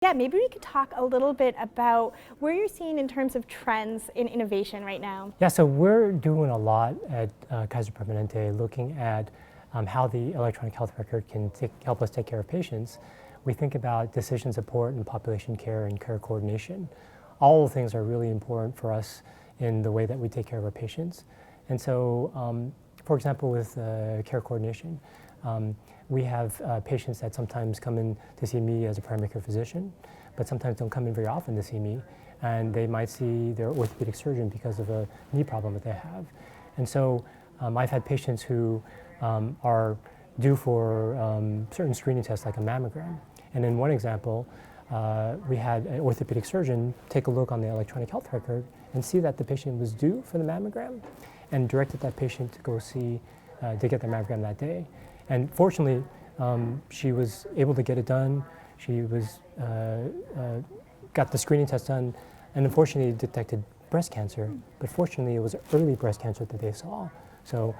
Yeah, maybe we could talk a little bit about where you're seeing in terms of trends in innovation right now. Yeah, so we're doing a lot at Kaiser Permanente looking at how the electronic health record can help us take care of patients. We think about decision support and population care and care coordination. All of things are really important for us in the way that we take care of our patients. And so, for example, with care coordination, we have patients that sometimes come in to see me as a primary care physician, but sometimes don't come in very often to see me. And they might see their orthopedic surgeon because of a knee problem that they have. And so I've had patients who are due for certain screening tests like a mammogram. And in one example, we had an orthopedic surgeon take a look on the electronic health record and see that the patient was due for the mammogram and directed that patient to go see, to get the mammogram that day. And fortunately, she was able to get it done. She was got the screening test done, and unfortunately detected breast cancer. But fortunately, it was early breast cancer that they saw. So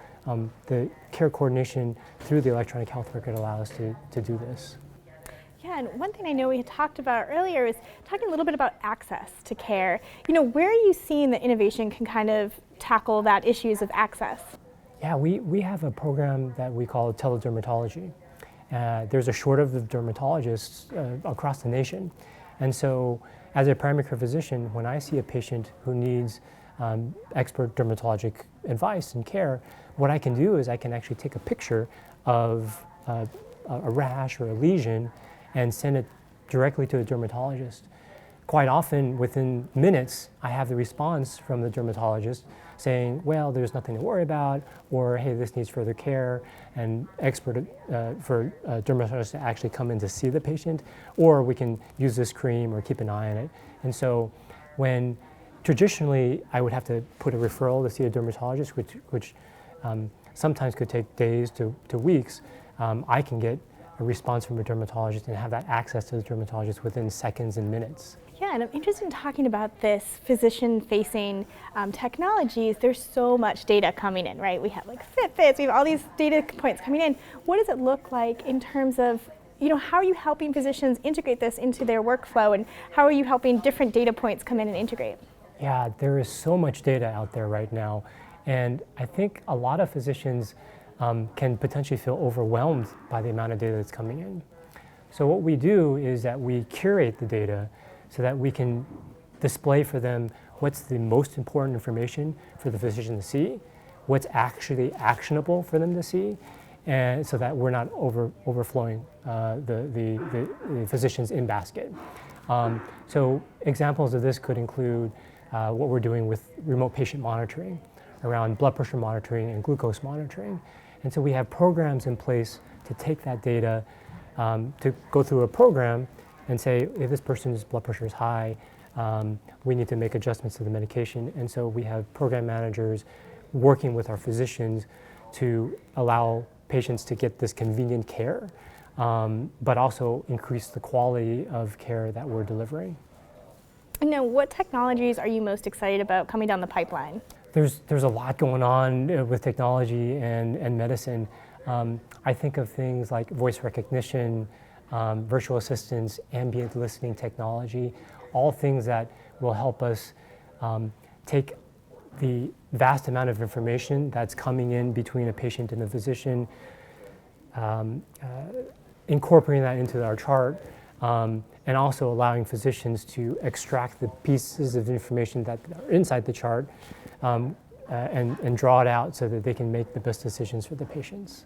the care coordination through the electronic health record allows us to do this. Yeah, and one thing I know we had talked about earlier is talking a little bit about access to care. You know, where are you seeing that innovation can kind of tackle that issues of access? Yeah, we have a program that we call teledermatology. There's a shortage of dermatologists across the nation. And so as a primary care physician, when I see a patient who needs expert dermatologic advice and care, what I can do is I can actually take a picture of a rash or a lesion and send it directly to a dermatologist. Quite often, within minutes, I have the response from the dermatologist saying, well, there's nothing to worry about, or hey, this needs further care, and expert for a dermatologist to actually come in to see the patient, or we can use this cream or keep an eye on it. And so when traditionally I would have to put a referral to see a dermatologist, which sometimes could take days to weeks, I can get a response from a dermatologist and have that access to the dermatologist within seconds and minutes. Yeah, and I'm interested in talking about this physician-facing technologies. There's so much data coming in, right? We have like Fitbits, we have all these data points coming in. What does it look like in terms of, you know, how are you helping physicians integrate this into their workflow, and how are you helping different data points come in and integrate? Yeah, there is so much data out there right now, and I think a lot of physicians can potentially feel overwhelmed by the amount of data that's coming in. So what we do is that we curate the data so that we can display for them what's the most important information for the physician to see, what's actually actionable for them to see, and so that we're not overflowing the physician's in-basket. So examples of this could include what we're doing with remote patient monitoring around blood pressure monitoring and glucose monitoring. And so we have programs in place to take that data, to go through a program and say, if this person's blood pressure is high, we need to make adjustments to the medication. And so we have program managers working with our physicians to allow patients to get this convenient care, but also increase the quality of care that we're delivering. Now, what technologies are you most excited about coming down the pipeline? There's a lot going on with technology and medicine. I think of things like voice recognition, virtual assistants, ambient listening technology, all things that will help us take the vast amount of information that's coming in between a patient and a physician, incorporating that into our chart, and also allowing physicians to extract the pieces of information that are inside the chart and draw it out so that they can make the best decisions for the patients.